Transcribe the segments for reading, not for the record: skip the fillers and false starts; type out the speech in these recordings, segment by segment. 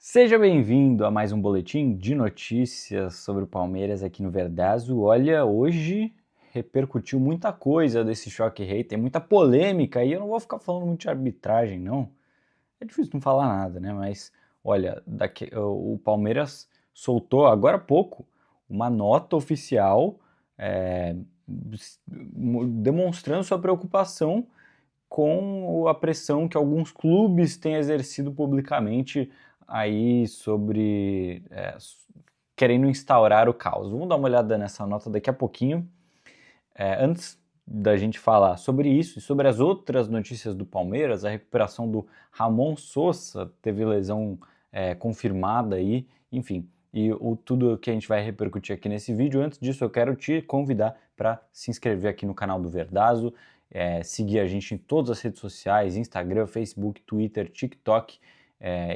Seja bem-vindo a mais um boletim de notícias sobre o Palmeiras aqui no Verdazo. Olha, hoje repercutiu muita coisa desse choque rei, tem muita polêmica e eu não vou ficar falando muito de arbitragem, não. É difícil não falar nada, né? Mas, olha, o Palmeiras soltou agora há pouco uma nota oficial demonstrando sua preocupação com a pressão que alguns clubes têm exercido publicamente aí sobre querendo instaurar o caos. Vamos dar uma olhada nessa nota daqui a pouquinho. Antes da gente falar sobre isso e sobre as outras notícias do Palmeiras, a recuperação do Ramon Sosa teve lesão confirmada aí, enfim, e tudo que a gente vai repercutir aqui nesse vídeo. Antes disso, eu quero te convidar para se inscrever aqui no canal do Verdazo, seguir a gente em todas as redes sociais, Instagram, Facebook, Twitter, TikTok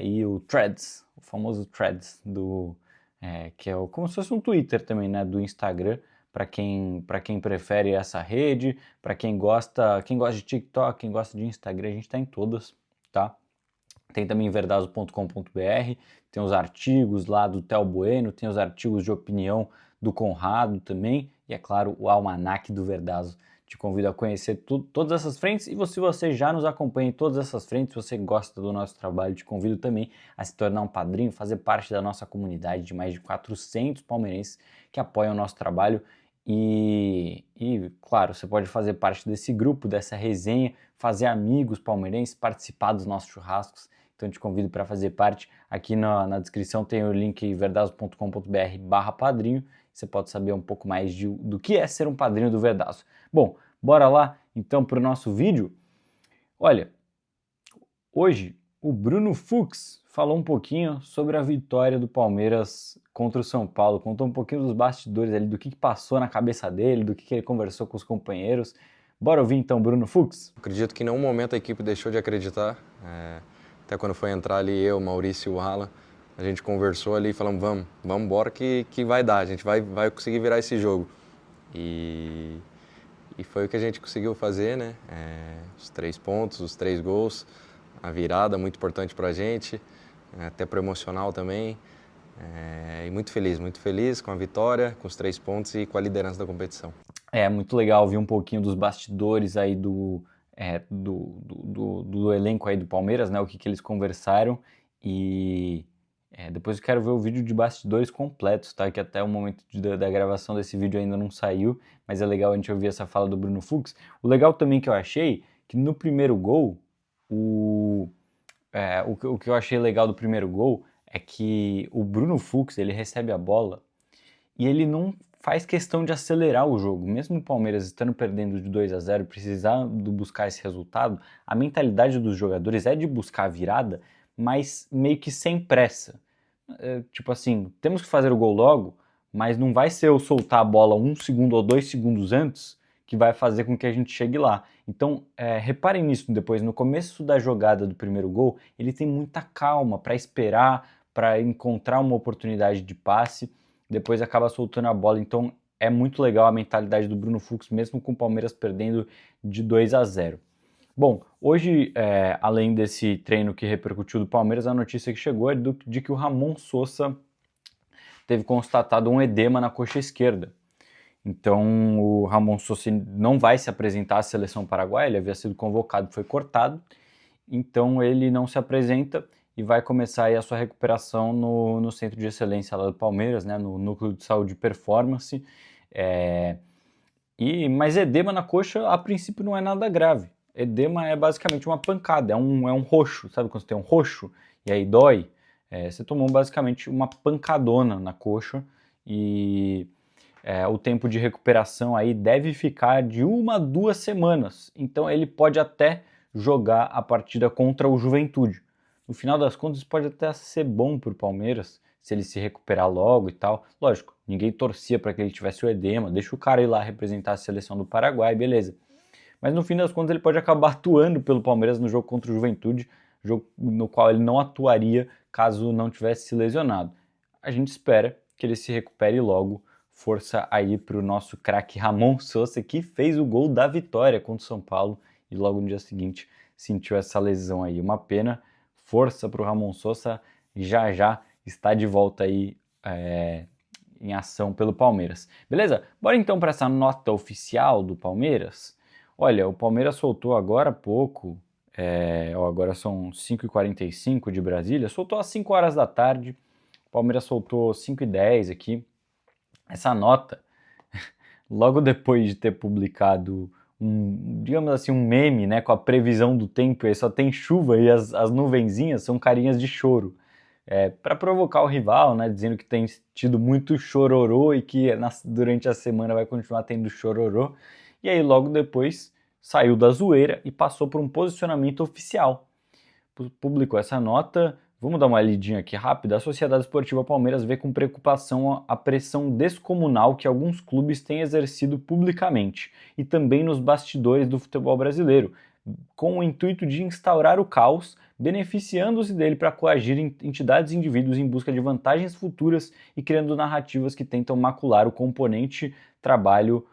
e o Threads, o famoso Threads, que é como se fosse um Twitter também, né, do Instagram, para quem prefere essa rede, para quem gosta de TikTok, quem gosta de Instagram, a gente está em todas, tá? Tem também verdazo.com.br, tem os artigos lá do Theo Bueno, tem os artigos de opinião do Conrado também, e é claro, o almanaque do Verdazo. Te convido a conhecer todas essas frentes, e se você já nos acompanha em todas essas frentes, se você gosta do nosso trabalho, te convido também a se tornar um padrinho, fazer parte da nossa comunidade de mais de 400 palmeirenses que apoiam o nosso trabalho. E, claro, você pode fazer parte desse grupo, dessa resenha, fazer amigos palmeirenses, participar dos nossos churrascos. Então te convido para fazer parte. Aqui na descrição tem o link verdazo.com.br/padrinho. Você pode saber um pouco mais do que é ser um padrinho do Verdazo. Bom, bora lá então para o nosso vídeo. Olha, hoje o Bruno Fux falou um pouquinho sobre a vitória do Palmeiras contra o São Paulo, contou um pouquinho dos bastidores ali, do que passou na cabeça dele, do que ele conversou com os companheiros. Bora ouvir então Bruno Fux? Acredito que em nenhum momento a equipe deixou de acreditar. Até quando foi entrar ali eu, Maurício e o Alan, a gente conversou ali e falamos, vamos embora que vai dar, a gente vai conseguir virar esse jogo. E foi o que a gente conseguiu fazer, né? Os 3 pontos, os 3 gols, a virada muito importante pra gente, até pro emocional também. E muito feliz com a vitória, com os 3 pontos e com a liderança da competição. É muito legal ouvir um pouquinho dos bastidores aí do elenco aí do Palmeiras, né? O que eles conversaram e depois eu quero ver o vídeo de bastidores completos, tá? Que até o momento da gravação desse vídeo ainda não saiu, mas é legal a gente ouvir essa fala do Bruno Fux. O legal também que eu achei que no primeiro gol, o que eu achei legal do primeiro gol é que o Bruno Fux, ele recebe a bola e ele não faz questão de acelerar o jogo. Mesmo o Palmeiras estando perdendo de 2-0, precisando buscar esse resultado, a mentalidade dos jogadores é de buscar a virada, mas meio que sem pressa. Tipo assim, temos que fazer o gol logo, mas não vai ser eu soltar a bola 1 segundo ou 2 segundos antes que vai fazer com que a gente chegue lá. Então, reparem nisso depois, no começo da jogada do primeiro gol, ele tem muita calma para esperar, para encontrar uma oportunidade de passe, depois acaba soltando a bola. Então, é muito legal a mentalidade do Bruno Fux, mesmo com o Palmeiras perdendo de 2-0. Bom, hoje, além desse treino que repercutiu do Palmeiras, a notícia que chegou é de que o Ramon Sosa teve constatado um edema na coxa esquerda. Então, o Ramon Sosa não vai se apresentar à seleção paraguaia, ele havia sido convocado, foi cortado, então ele não se apresenta e vai começar aí a sua recuperação no Centro de Excelência lá do Palmeiras, né, no Núcleo de Saúde e Performance. Mas edema na coxa, a princípio, não é nada grave. Edema é basicamente uma pancada, é um roxo, sabe quando você tem um roxo e aí dói? Você tomou basicamente uma pancadona na coxa e o tempo de recuperação aí deve ficar de 1 a 2 semanas. Então ele pode até jogar a partida contra o Juventude. No final das contas, pode até ser bom para o Palmeiras, se ele se recuperar logo e tal. Lógico, ninguém torcia para que ele tivesse o edema, deixa o cara ir lá representar a seleção do Paraguai, beleza. Mas no fim das contas ele pode acabar atuando pelo Palmeiras no jogo contra o Juventude, jogo no qual ele não atuaria caso não tivesse se lesionado. A gente espera que ele se recupere logo. Força aí para o nosso craque Ramon Sosa, que fez o gol da vitória contra o São Paulo e logo no dia seguinte sentiu essa lesão aí. Uma pena. Força para o Ramon Sosa. já já está de volta aí em ação pelo Palmeiras. Beleza? Bora então para essa nota oficial do Palmeiras. Olha, o Palmeiras soltou agora há pouco, agora são 5h45 de Brasília, soltou às 5 horas da tarde, o Palmeiras soltou 5h10 aqui. Essa nota, logo depois de ter publicado digamos assim, um meme, né, com a previsão do tempo, e aí só tem chuva e as nuvenzinhas são carinhas de choro. Para provocar o rival, né, dizendo que tem tido muito chororô e que durante a semana vai continuar tendo chororô. E aí logo depois saiu da zoeira e passou por um posicionamento oficial. Publicou essa nota. Vamos dar uma lidinha aqui rápida. A Sociedade Esportiva Palmeiras vê com preocupação a pressão descomunal que alguns clubes têm exercido publicamente e também nos bastidores do futebol brasileiro, com o intuito de instaurar o caos, beneficiando-se dele para coagir entidades e indivíduos em busca de vantagens futuras e criando narrativas que tentam macular o competente trabalho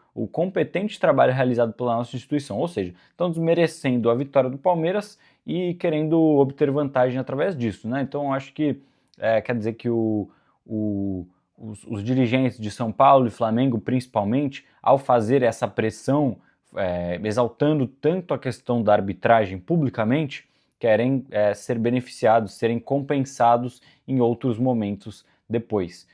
realizado pela nossa instituição. Ou seja, estão desmerecendo a vitória do Palmeiras e querendo obter vantagem através disso, né? Então, acho que quer dizer que os dirigentes de São Paulo e Flamengo, principalmente, ao fazer essa pressão, exaltando tanto a questão da arbitragem publicamente, querem ser beneficiados, serem compensados em outros momentos depois.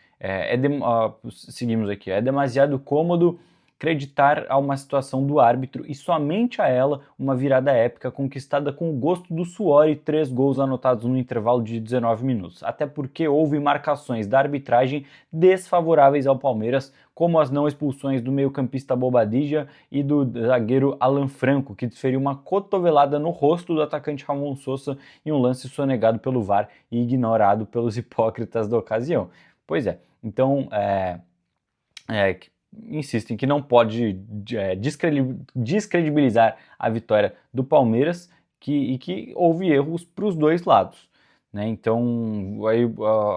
Seguimos aqui. É demasiado cômodo acreditar a uma situação do árbitro e somente a ela uma virada épica conquistada com o gosto do suor e 3 gols anotados no intervalo de 19 minutos. Até porque houve marcações da arbitragem desfavoráveis ao Palmeiras, como as não expulsões do meio-campista Bobadilla e do zagueiro Alan Franco, que desferiu uma cotovelada no rosto do atacante Ramon Sosa em um lance sonegado pelo VAR e ignorado pelos hipócritas da ocasião. Pois é, então insistem que não pode descredibilizar a vitória do Palmeiras e que houve erros para os dois lados. Né? Então, aí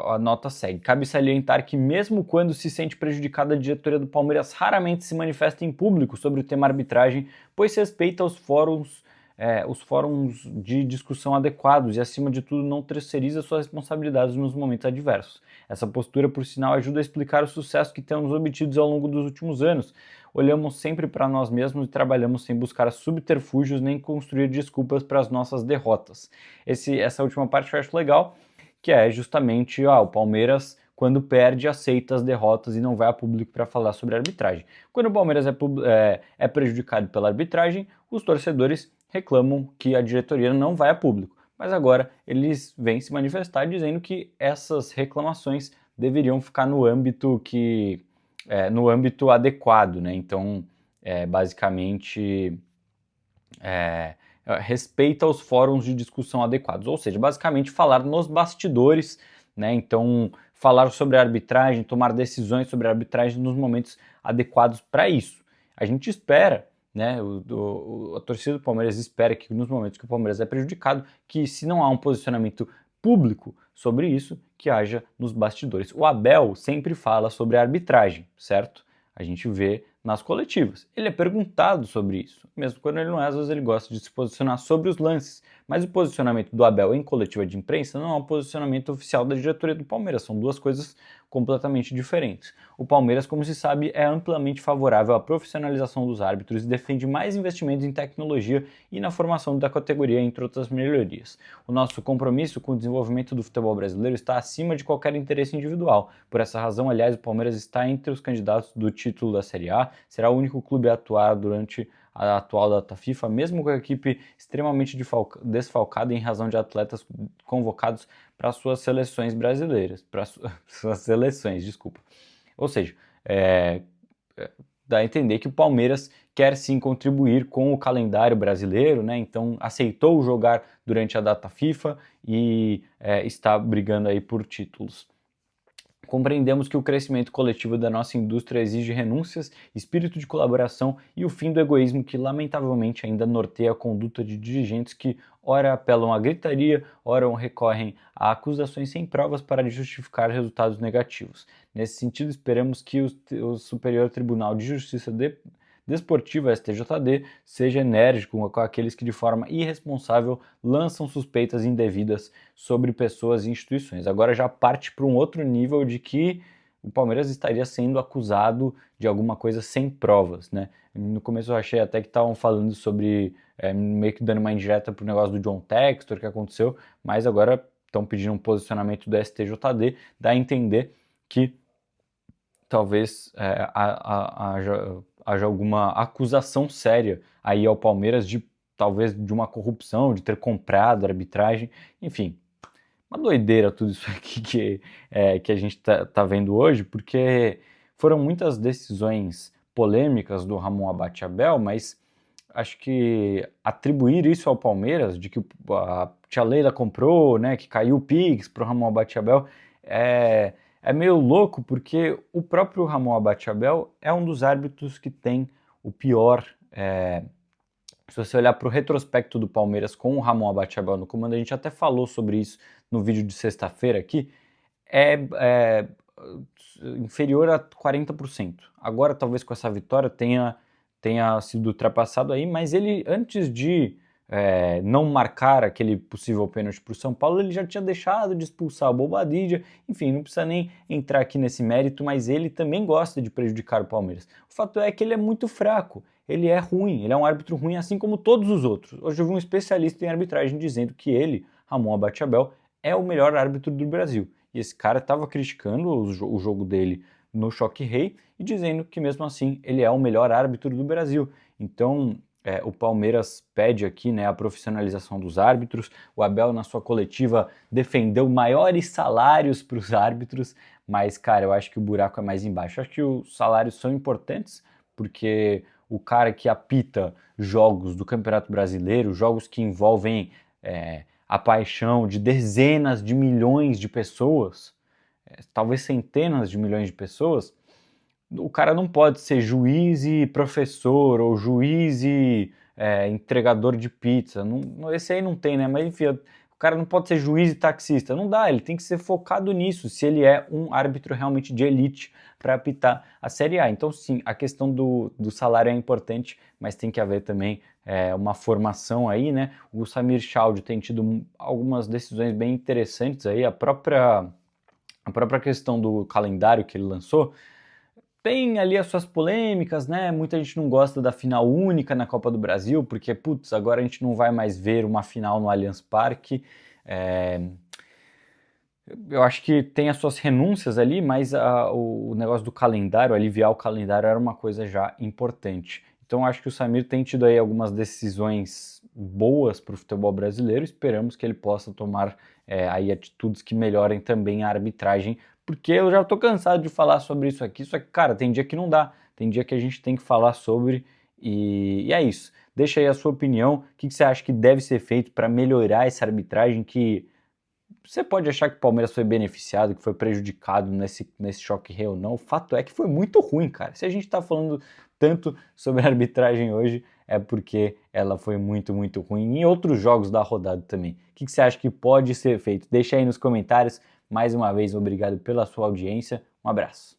a nota segue. Cabe salientar que mesmo quando se sente prejudicada, a diretoria do Palmeiras raramente se manifesta em público sobre o tema arbitragem, pois respeita os fóruns de discussão adequados e, acima de tudo, não terceiriza suas responsabilidades nos momentos adversos. Essa postura, por sinal, ajuda a explicar o sucesso que temos obtido ao longo dos últimos anos. Olhamos sempre para nós mesmos e trabalhamos sem buscar subterfúgios nem construir desculpas para as nossas derrotas. Essa última parte eu acho legal, que é justamente o Palmeiras, quando perde, aceita as derrotas e não vai a público para falar sobre a arbitragem. Quando o Palmeiras é prejudicado pela arbitragem, os torcedores reclamam que a diretoria não vai a público. Mas agora eles vêm se manifestar dizendo que essas reclamações deveriam ficar no âmbito adequado, né? Então, basicamente, respeita os fóruns de discussão adequados, ou seja, basicamente falar nos bastidores, né? Então, falar sobre a arbitragem, tomar decisões sobre a arbitragem nos momentos adequados para isso. A gente espera, né, a torcida do Palmeiras espera que nos momentos que o Palmeiras é prejudicado, que se não há um posicionamento público sobre isso, que haja nos bastidores. O Abel sempre fala sobre a arbitragem, certo? A gente vê nas coletivas. Ele é perguntado sobre isso. Mesmo quando ele não é, às vezes ele gosta de se posicionar sobre os lances. Mas o posicionamento do Abel em coletiva de imprensa não é um posicionamento oficial da diretoria do Palmeiras. São duas coisas completamente diferentes. O Palmeiras, como se sabe, é amplamente favorável à profissionalização dos árbitros e defende mais investimentos em tecnologia e na formação da categoria, entre outras melhorias. O nosso compromisso com o desenvolvimento do futebol brasileiro está acima de qualquer interesse individual. Por essa razão, aliás, o Palmeiras está entre os candidatos do título da Série A, será o único clube a atuar durante a atual data FIFA, mesmo com a equipe extremamente desfalcada em razão de atletas convocados para suas seleções brasileiras, Ou seja, dá a entender que o Palmeiras quer sim contribuir com o calendário brasileiro, né? Então aceitou jogar durante a data FIFA e está brigando aí por títulos. Compreendemos que o crescimento coletivo da nossa indústria exige renúncias, espírito de colaboração e o fim do egoísmo que lamentavelmente ainda norteia a conduta de dirigentes que ora apelam à gritaria, ora recorrem a acusações sem provas para justificar resultados negativos. Nesse sentido, esperamos que o Superior Tribunal de Justiça Desportiva, STJD, seja enérgico com aqueles que de forma irresponsável lançam suspeitas indevidas sobre pessoas e instituições. Agora já parte para um outro nível de que o Palmeiras estaria sendo acusado de alguma coisa sem provas, né? No começo eu achei até que estavam falando sobre, meio que dando uma indireta pro negócio do John Textor que aconteceu, mas agora estão pedindo um posicionamento do STJD, dá a entender que talvez haja alguma acusação séria aí ao Palmeiras de talvez de uma corrupção, de ter comprado a arbitragem, enfim. Uma doideira tudo isso aqui que a gente tá vendo hoje, porque foram muitas decisões polêmicas do Ramon Abate-Abel, mas acho que atribuir isso ao Palmeiras, de que a tia Leila comprou, né, que caiu o Pix pro Ramon Abate-Abel, é meio louco, porque o próprio Ramon Abate-Abel é um dos árbitros que tem o pior... Se você olhar para o retrospecto do Palmeiras com o Ramon Abate-Abel no comando, a gente até falou sobre isso no vídeo de sexta-feira aqui, é inferior a 40%. Agora, talvez com essa vitória tenha sido ultrapassado aí, mas ele, antes de não marcar aquele possível pênalti para o São Paulo, ele já tinha deixado de expulsar o Bobadilla. Enfim, não precisa nem entrar aqui nesse mérito, mas ele também gosta de prejudicar o Palmeiras. O fato é que ele é muito fraco. Ele é ruim, ele é um árbitro ruim, assim como todos os outros. Hoje eu vi um especialista em arbitragem dizendo que ele, Ramon Abate-Abel, é o melhor árbitro do Brasil. E esse cara estava criticando o jogo dele no Choque Rei e dizendo que mesmo assim ele é o melhor árbitro do Brasil. Então o Palmeiras pede aqui, né, a profissionalização dos árbitros. O Abel, na sua coletiva, defendeu maiores salários para os árbitros, mas, cara, eu acho que o buraco é mais embaixo. Eu acho que os salários são importantes, porque o cara que apita jogos do Campeonato Brasileiro, jogos que envolvem a paixão de dezenas de milhões de pessoas, talvez centenas de milhões de pessoas, o cara não pode ser juiz e professor, ou juiz e entregador de pizza. Não, esse aí não tem, né? Mas enfim, o cara não pode ser juiz e taxista. Não dá, ele tem que ser focado nisso, se ele é um árbitro realmente de elite para apitar a Série A. Então sim, a questão do salário é importante, mas tem que haver também uma formação aí, né? O Samir Chaude tem tido algumas decisões bem interessantes aí, a própria questão do calendário que ele lançou, tem ali as suas polêmicas, né? Muita gente não gosta da final única na Copa do Brasil, porque, putz, agora a gente não vai mais ver uma final no Allianz Parque. Eu acho que tem as suas renúncias ali, mas o negócio do calendário, aliviar o calendário, era uma coisa já importante. Então acho que o Samir tem tido aí algumas decisões boas para o futebol brasileiro. Esperamos que ele possa tomar aí atitudes que melhorem também a arbitragem, porque eu já estou cansado de falar sobre isso aqui. Só que, cara, tem dia que não dá, tem dia que a gente tem que falar sobre e é isso. Deixa aí a sua opinião, o que você acha que deve ser feito para melhorar essa arbitragem que... Você pode achar que o Palmeiras foi beneficiado, que foi prejudicado nesse Choque Rei ou não. O fato é que foi muito ruim, cara. Se a gente está falando tanto sobre a arbitragem hoje, é porque ela foi muito, muito ruim. Em outros jogos da rodada também. O que você acha que pode ser feito? Deixa aí nos comentários. Mais uma vez, obrigado pela sua audiência. Um abraço.